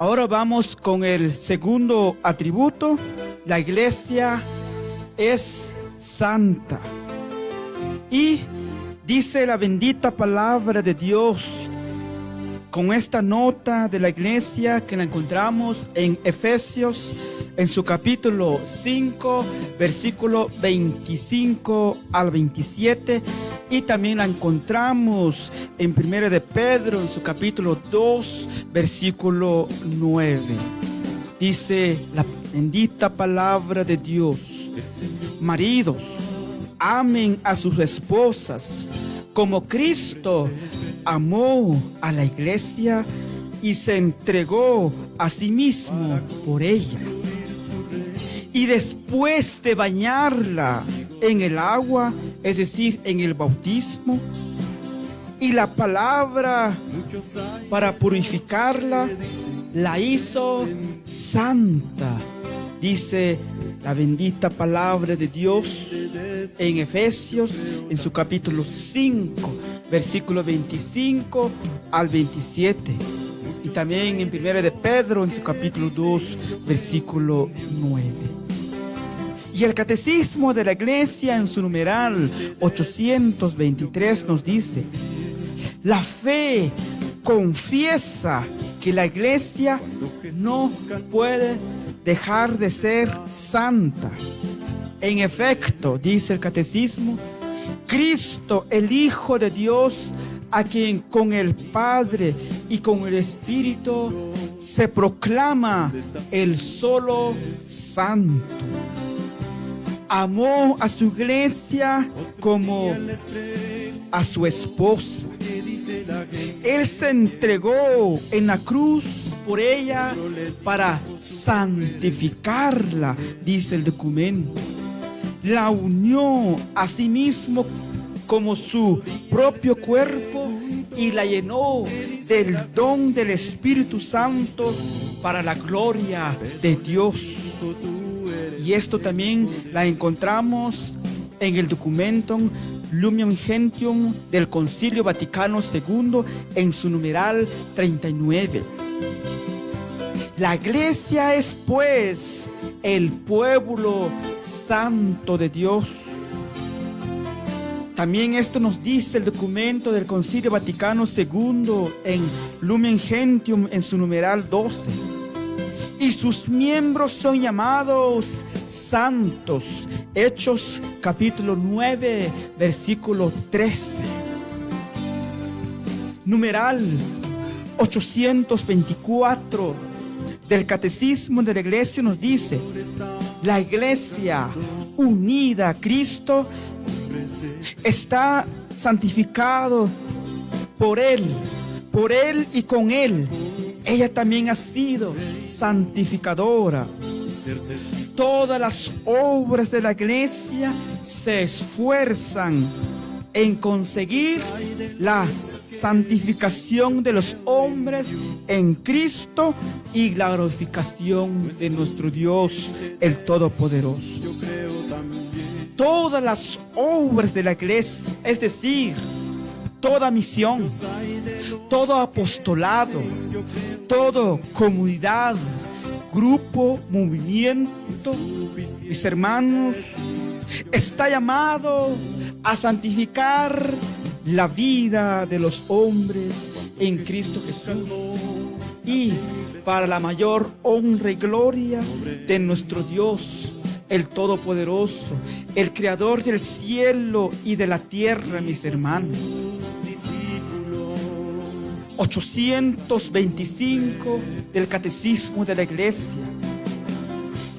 Ahora vamos con el segundo atributo. La iglesia es santa. Y dice la bendita palabra de Dios con esta nota de la iglesia que la encontramos en Efesios, en su capítulo 5, versículo 25 al 27. Y también la encontramos en 1 de Pedro, en su capítulo 2, versículo 9. Dice la bendita palabra de Dios: maridos, amen a sus esposas como Cristo amó a la iglesia y se entregó a sí mismo por ella. Y después de bañarla en el agua, es decir, en el bautismo, y la palabra para purificarla, la hizo santa. Dice la bendita palabra de Dios en Efesios, en su capítulo 5, versículo 25 al 27. Y también en 1 de Pedro, en su capítulo 2, versículo 9. Y el Catecismo de la Iglesia, en su numeral 823, nos dice: la fe confiesa que la Iglesia no puede dejar de ser santa. En efecto, dice el Catecismo, Cristo, el Hijo de Dios, a quien con el Padre y con el Espíritu se proclama el solo santo, amó a su iglesia como a su esposa. Él se entregó en la cruz por ella para santificarla, dice el documento. La unió a sí mismo como su propio cuerpo y la llenó del don del Espíritu Santo para la gloria de Dios. Y esto también la encontramos en el documento Lumen Gentium del Concilio Vaticano II, en su numeral 39. La iglesia es pues el pueblo santo de Dios. También esto nos dice el documento del Concilio Vaticano II en Lumen Gentium, en su numeral 12. Y sus miembros son llamados santos. Hechos capítulo 9, versículo 13. Numeral 824 del Catecismo de la Iglesia nos dice: la Iglesia unida a Cristo está santificado por Él y con Él. Ella también ha sido santificadora. Todas las obras de la iglesia se esfuerzan en conseguir la santificación de los hombres en Cristo y la glorificación de nuestro Dios, el Todopoderoso. Todas las obras de la iglesia, es decir, toda misión, todo apostolado, toda comunidad, grupo, movimiento, mis hermanos, está llamado a santificar la vida de los hombres en Cristo Jesús, y para la mayor honra y gloria de nuestro Dios, el Todopoderoso, el Creador del cielo y de la tierra, mis hermanos. 825 del Catecismo de la Iglesia.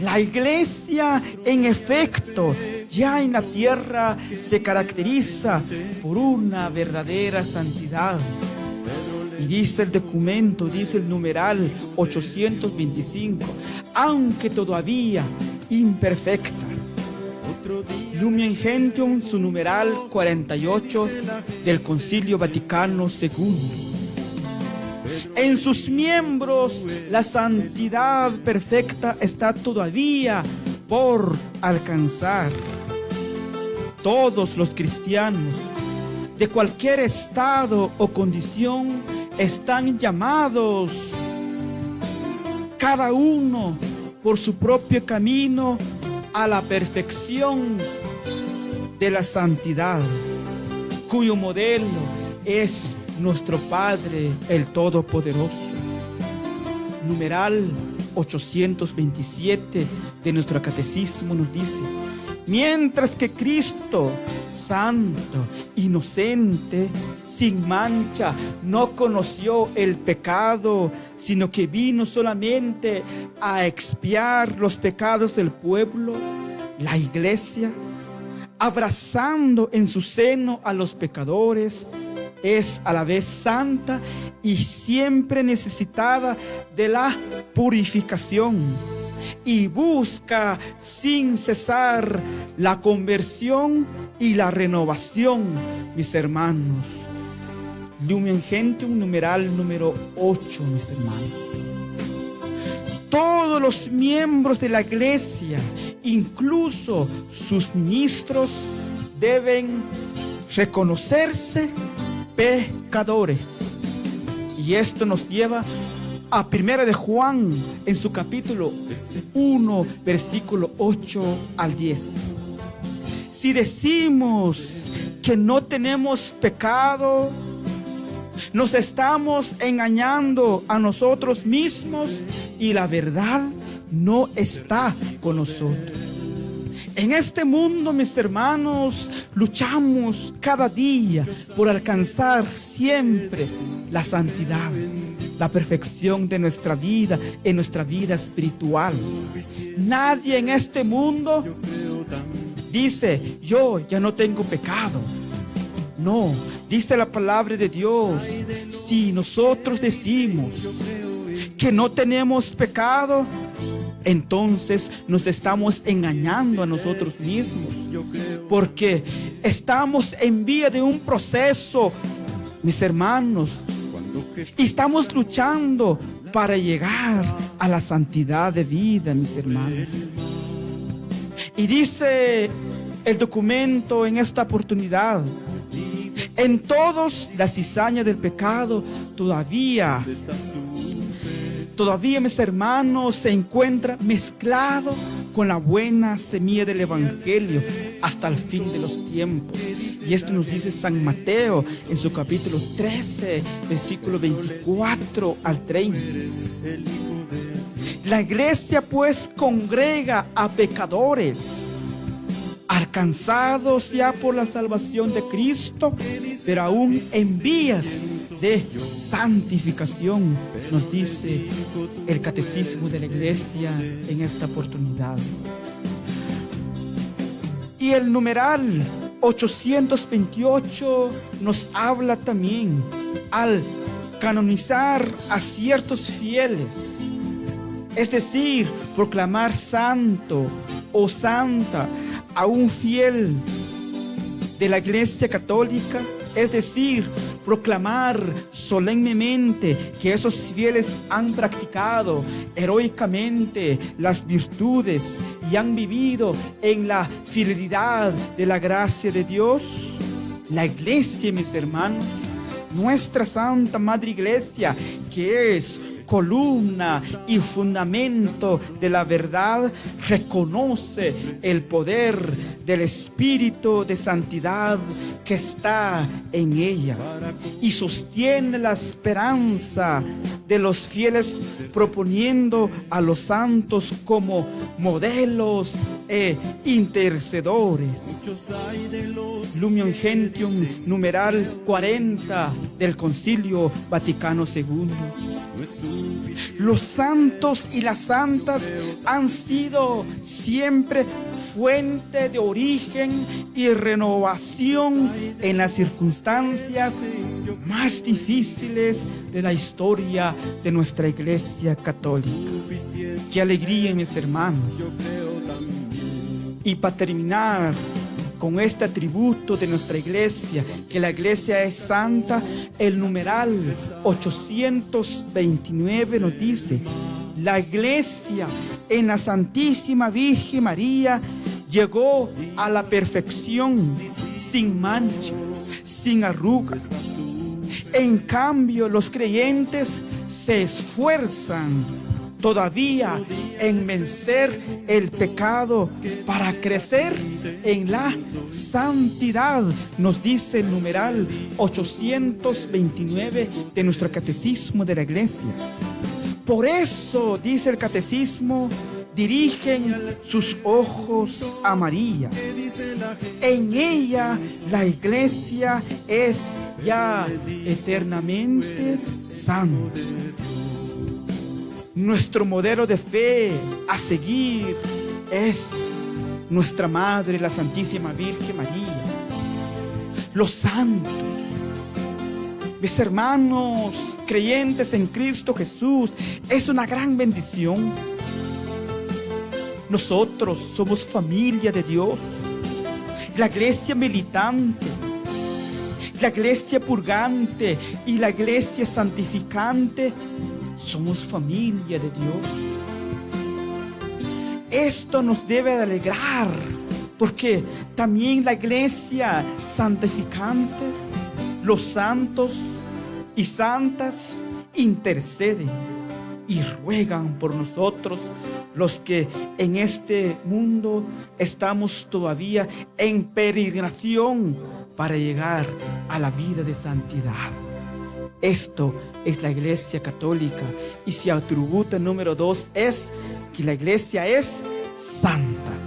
La Iglesia, en efecto, ya en la tierra se caracteriza por una verdadera santidad. Y dice el documento, dice el numeral 825, aunque todavía imperfecta. Lumen Gentium, su numeral 48 del Concilio Vaticano II. En sus miembros la santidad perfecta está todavía por alcanzar. Todos los cristianos de cualquier estado o condición están llamados cada uno por su propio camino a la perfección de la santidad, cuyo modelo es nuestro Padre, el Todopoderoso. Numeral 827 de nuestro catecismo nos dice: mientras que Cristo, santo, inocente, sin mancha, no conoció el pecado, sino que vino solamente a expiar los pecados del pueblo, la iglesia, abrazando en su seno a los pecadores, es a la vez santa y siempre necesitada de la purificación, y busca sin cesar la conversión y la renovación, mis hermanos. Lumen Gentium, numeral número 8, mis hermanos. Todos los miembros de la iglesia, incluso sus ministros, deben reconocerse pecadores. Y esto nos lleva a 1 de Juan, en su capítulo 1, versículo 8 al 10. Si decimos que no tenemos pecado, nos estamos engañando a nosotros mismos y la verdad no está con nosotros. En este mundo, mis hermanos, luchamos cada día por alcanzar siempre la santidad, la perfección de nuestra vida, en nuestra vida espiritual. Nadie en este mundo dice: yo ya no tengo pecado. No, dice la palabra de Dios: si nosotros decimos que no tenemos pecado, entonces nos estamos engañando a nosotros mismos, porque estamos en vía de un proceso, mis hermanos, y estamos luchando para llegar a la santidad de vida, mis hermanos. Y dice el documento en esta oportunidad: en todos la cizaña del pecado todavía, mis hermanos, se encuentra mezclado con la buena semilla del Evangelio hasta el fin de los tiempos. Y esto nos dice San Mateo en su capítulo 13, versículo 24 al 30. La iglesia pues congrega a pecadores alcanzados ya por la salvación de Cristo, pero aún en vías de santificación, nos dice el catecismo de la iglesia en esta oportunidad. Y el numeral 828 nos habla también al canonizar a ciertos fieles, es decir, proclamar santo o santa a un fiel de la Iglesia Católica, es decir, proclamar solemnemente que esos fieles han practicado heroicamente las virtudes y han vivido en la fidelidad de la gracia de Dios. La Iglesia, mis hermanos, nuestra Santa Madre Iglesia, que es columna y fundamento de la verdad, reconoce el poder del Espíritu de santidad que está en ella y sostiene la esperanza de los fieles, proponiendo a los santos como modelos e intercedores. Lumen Gentium, numeral 40 del Concilio Vaticano II. Los santos y las santas han sido siempre fuente de origen y renovación en las circunstancias más difíciles de la historia de nuestra Iglesia Católica. ¡Qué alegría, mis hermanos! Y para terminar con este atributo de nuestra iglesia, que la iglesia es santa, el numeral 829 nos dice: la iglesia en la Santísima Virgen María llegó a la perfección sin mancha, sin arrugas. En cambio, los creyentes se esfuerzan todavía en vencer el pecado para crecer en la santidad, nos dice el numeral 829 de nuestro catecismo de la iglesia. Por eso, dice el catecismo, dirigen sus ojos a María. En ella la iglesia es ya eternamente santa. Nuestro modelo de fe a seguir es nuestra Madre, la Santísima Virgen María. Los santos, mis hermanos creyentes en Cristo Jesús, es una gran bendición. Nosotros somos familia de Dios, la iglesia militante, la iglesia purgante y la iglesia santificante. Somos familia de Dios. Esto nos debe de alegrar, porque también la iglesia santificante, los santos y santas interceden y ruegan por nosotros, los que en este mundo estamos todavía en peregrinación para llegar a la vida de santidad. Esto es la iglesia católica, y su atributo número 2 es que la iglesia es santa.